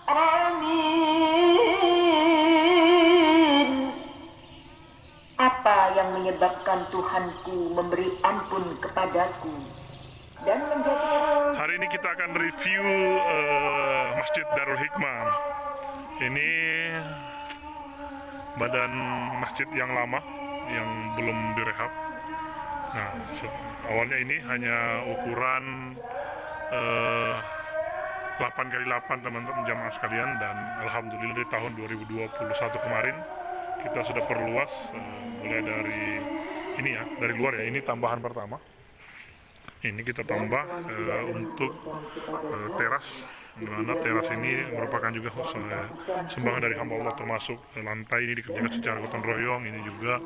Amin. Apa yang menyebabkan Tuhanku memberi ampun kepadaku dan menjadi... Hari ini kita akan review Masjid Darul Hikmah. Ini badan masjid yang lama yang belum direhab. Nah, awalnya ini hanya ukuran 8x8 teman-teman jamaah sekalian, dan alhamdulillah di tahun 2021 kemarin kita sudah perluas mulai dari ini ya, dari luar ya, ini tambahan pertama. Ini kita tambah untuk teras, dimana teras ini merupakan juga sumbangan dari hamba Allah, termasuk lantai ini dikerjakan secara gotong royong, ini juga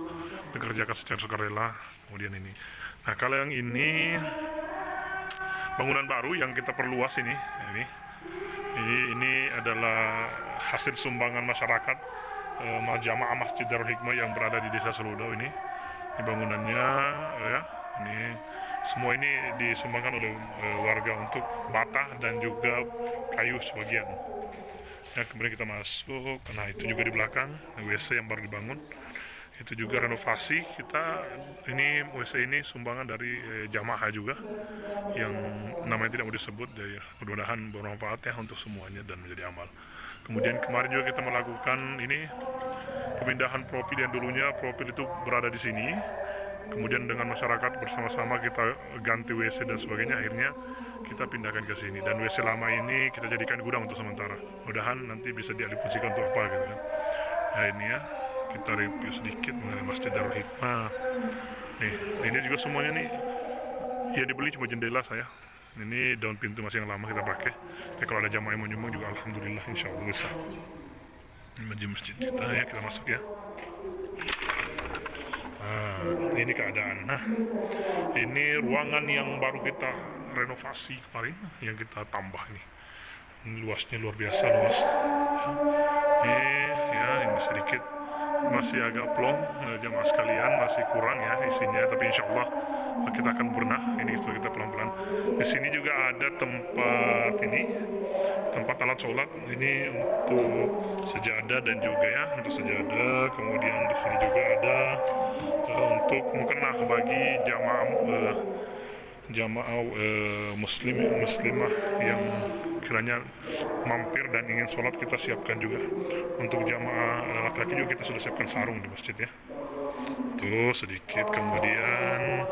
dikerjakan secara sukarela. Kemudian ini, nah kalau yang ini bangunan baru yang kita perluas ini adalah hasil sumbangan masyarakat jamaah Masjid Darul Hikmah yang berada di Desa Seludau ini. Ini bangunannya ya, ini semua ini disumbangkan oleh warga untuk bata dan juga kayu sebagian. Ya, kemudian kita masuk. Nah, itu juga di belakang WC yang baru dibangun. Itu juga renovasi kita. Ini WC ini sumbangan dari jamaah juga yang namanya tidak mau disebut. Ya, mudah-mudahan bermanfaat ya untuk semuanya dan menjadi amal. Kemudian kemarin juga kita melakukan ini pemindahan profil yang dulunya profil itu berada di sini. Kemudian dengan masyarakat bersama-sama kita ganti WC dan sebagainya, akhirnya kita pindahkan ke sini. Dan WC lama ini kita jadikan gudang untuk sementara. Mudahan nanti bisa dialihfungsikan untuk apa gitu kan. Nah, ini ya, kita review sedikit mengenai Masjid Darul Hikmah. Nih, ini juga semuanya nih ya dibeli, cuma jendela saya. Ini daun pintu masih yang lama kita pakai. Tapi kalau ada jamaah yang mau nyumbang juga alhamdulillah insya Allah bisa. Ini masjid kita ya, kita masuk ya. Nah, ini keadaan. Nah, ini ruangan yang baru kita renovasi kemarin, yang kita tambah ini. Ini luasnya luar biasa luas. Ini sedikit masih agak plong, jamaah sekalian masih kurang ya isinya, tapi insya Allah kita akan berenah. Ini kita pelan-pelan. Di sini juga ada tempat alat sholat. Ini untuk sejadah dan juga ya untuk sejadah. Kemudian di sini juga ada untuk mukena bagi jamaah muslimah yang kiranya mampir dan ingin sholat, kita siapkan juga. Untuk jamaah laki-laki juga kita sudah siapkan sarung di masjid ya. Tuh sedikit. Kemudian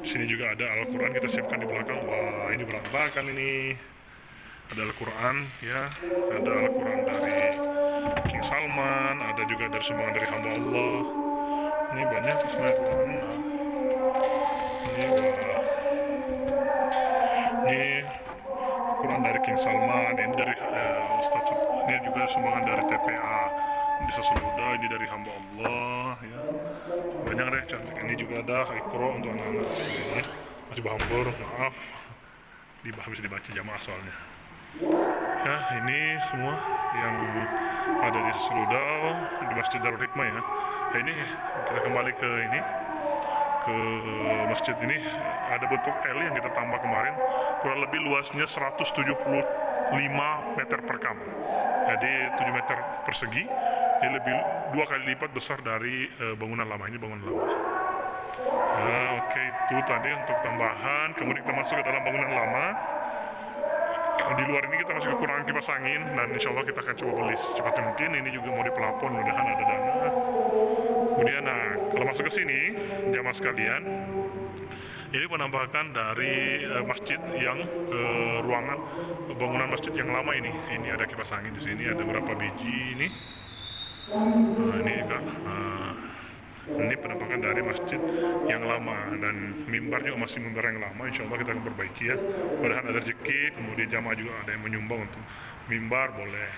sini juga ada Al-Quran kita siapkan di belakang. Wah, ini berantakan ini. Ada Al-Quran ya, ada Al-Quran dari King Salman, ada juga dari sumbangan dari hamba Allah. Ini banyak sebenarnya Quran. Ini Quran dari King Salman, ini dari Ustaz. Ini juga sumbangan dari TPA di Seludau, ini dari hamba Allah ya. Banyak deh cantik. Ini juga ada Iqra untuk anak-anak sebagainya. Masih bahambur, maaf. Bisa dibaca jamaah soalnya. Ya, ini semua yang ada di Seludau di Masjid Darul Hikmah ya. Ya, ini kita kembali ke ini, ke masjid ini. Ada bentuk L yang kita tambah kemarin, kurang lebih luasnya 175 meter per kam, jadi 7 meter persegi. Ini lebih 2 kali lipat besar dari bangunan lama. Ini bangunan lama. Oke, itu tadi untuk tambahan. Kemudian kita masuk ke dalam bangunan lama. Di luar ini kita masih kekurangan kipas angin, dan insya Allah kita akan coba beli secepatnya mungkin. Ini juga mau di pelapon, mudah-mudahan ada dana. Kemudian nah, kalau masuk ke sini jamaah sekalian, ini penambahan dari masjid yang ruangan bangunan masjid yang lama ini. Ini ada kipas angin di sini, ada berapa biji ini. Nah, ini juga ini penampakan dari masjid yang lama, dan mimbar juga masih mimbar yang lama. Insya Allah kita akan perbaiki ya, mudah-mudahan ada rezeki. Kemudian jamaah juga ada yang menyumbang untuk mimbar, boleh.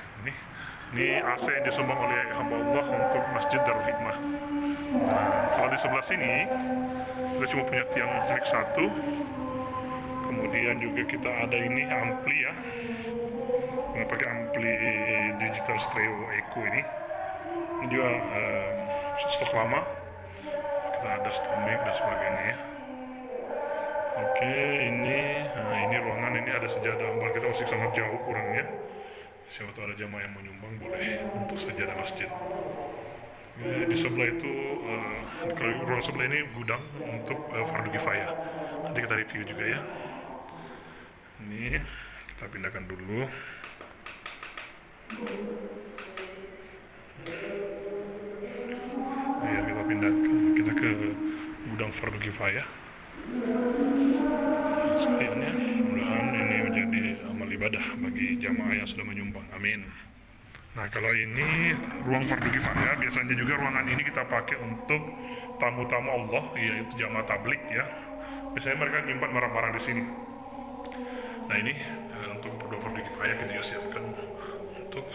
Ini AC yang disumbang oleh hamba Allah untuk Masjid Darul Hikmah. Nah, kalau di sebelah sini kita cuma punya tiang mic 1. Kemudian juga kita ada ini ampli ya, pakai ampli digital stereo echo ini. Ini juga stok lama. Kita ada stok mic dan sebagainya ya. Oke, ini ruangan ini ada sejadah, kita masih sangat jauh kurangnya. siapa tahu ada jamaah yang menyumbang boleh untuk sajadah masjid. Di sebelah itu kalau ruang sebelah ini gudang untuk fardu kifayah. Nanti kita review juga ya. Ini kita pindahkan dulu. Ya, kita pindahkan kita ke gudang fardu kifayah. Sekaliannya, mudah-mudahan ini menjadi amal ibadah bagi jamaah yang sudah menyumbang. Amin. Nah, kalau ini ruang fardu kifayah, biasanya juga ruangan ini kita pakai untuk tamu-tamu Allah, yaitu jamaah tablik ya. Biasanya mereka nyimpan barang-barang di sini. Nah, ini untuk ruang fardu kifayah kita juga siapkan untuk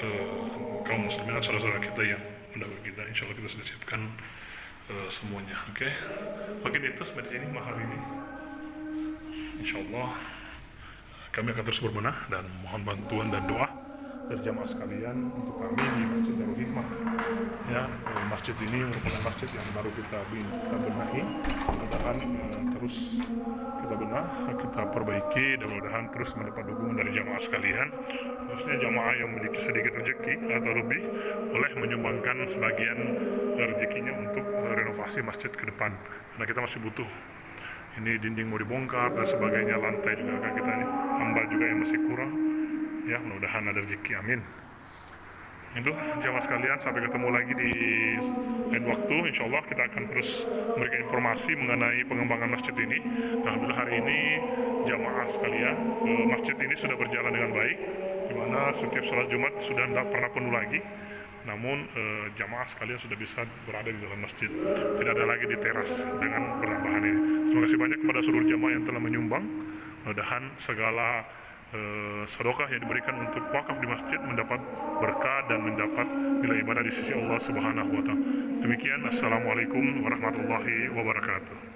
kaum muslimin dan saudara-saudara kita yang mendapat kita. Insya Allah kita sudah siapkan semuanya. Oke. Mungkin itu sampai sini mahal ini. Insya Allah kami akan terus berbenah dan mohon bantuan dan doa dari jamaah sekalian untuk kami di Masjid Darul Hikmah. Ya, masjid ini merupakan masjid yang baru kita benahi. Mudah-mudahan terus kita benah, kita perbaiki, dan mudah-mudahan terus mendapat dukungan dari jamaah sekalian. Khususnya jamaah yang memiliki sedikit rezeki atau lebih boleh menyumbangkan sebagian rezekinya untuk renovasi masjid ke depan. Karena kita masih butuh. Ini dinding mau dibongkar dan sebagainya, lantai juga kan kita ini, ambal juga yang masih kurang. Ya, mudah-mudahan ada rezeki, amin. Itu jamaah sekalian, sampai ketemu lagi di lain waktu. Insya Allah kita akan terus memberikan informasi mengenai pengembangan masjid ini. Alhamdulillah hari ini jamaah sekalian, masjid ini sudah berjalan dengan baik, di mana setiap sholat Jumat sudah tidak pernah penuh lagi. Namun jamaah sekalian sudah bisa berada di dalam masjid, tidak ada lagi di teras dengan penambahan ini. Terima kasih banyak kepada seluruh jamaah yang telah menyumbang. Mudah-mudahan segala sedekah yang diberikan untuk wakaf di masjid mendapat berkah dan mendapat nilai ibadah di sisi Allah Subhanahu wa Ta'ala. Demikian, assalamualaikum warahmatullahi wabarakatuh.